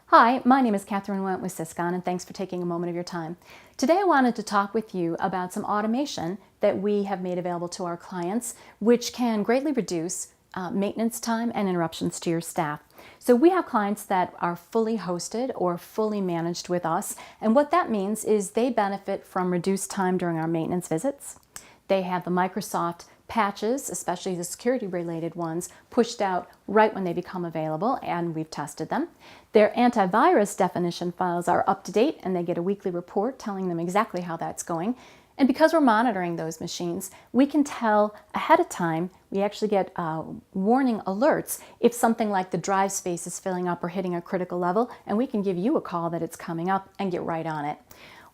Hi, my name is Catherine Went with Syscon, and thanks for taking a moment of your time. Today I wanted to talk with you about some automation that we have made available to our clients, which can greatly reduce maintenance time and interruptions to your staff. So we have clients that are fully hosted or fully managed with us, and what that means is they benefit from reduced time during our maintenance visits. They have the Microsoft patches, especially the security related ones, pushed out right when they become available, and we've tested them. Their antivirus definition files are up to date, and they get a weekly report telling them exactly how that's going. And because we're monitoring those machines, we can tell ahead of time. We actually get warning alerts if something like the drive space is filling up or hitting a critical level, and we can give you a call that it's coming up and get right on it.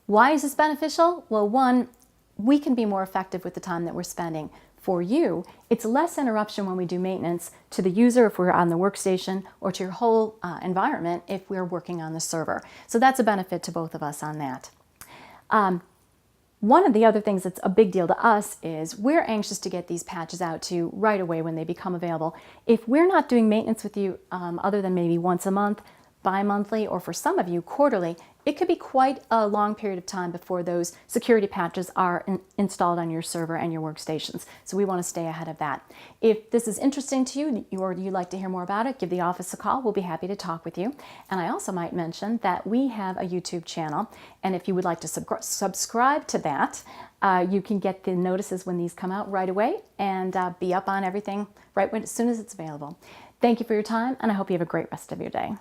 Why is this beneficial? Well, one, we can be more effective with the time that we're spending. For you, it's less interruption when we do maintenance to the user if we're on the workstation, or to your whole environment if we're working on the server. So that's a benefit to both of us on that. One of the other things that's a big deal to us is we're anxious to get these patches out to you right away when they become available. If we're not doing maintenance with you other than maybe once a month, bi-monthly, or for some of you quarterly, it could be quite a long period of time before those security patches are installed on your server and your workstations. So we want to stay ahead of that. If this is interesting to you or you'd like to hear more about it, give the office a call. We'll be happy to talk with you. And I also might mention that we have a YouTube channel, and if you would like to subscribe to that, you can get the notices when these come out right away and be up on everything as soon as it's available. Thank you for your time, and I hope you have a great rest of your day.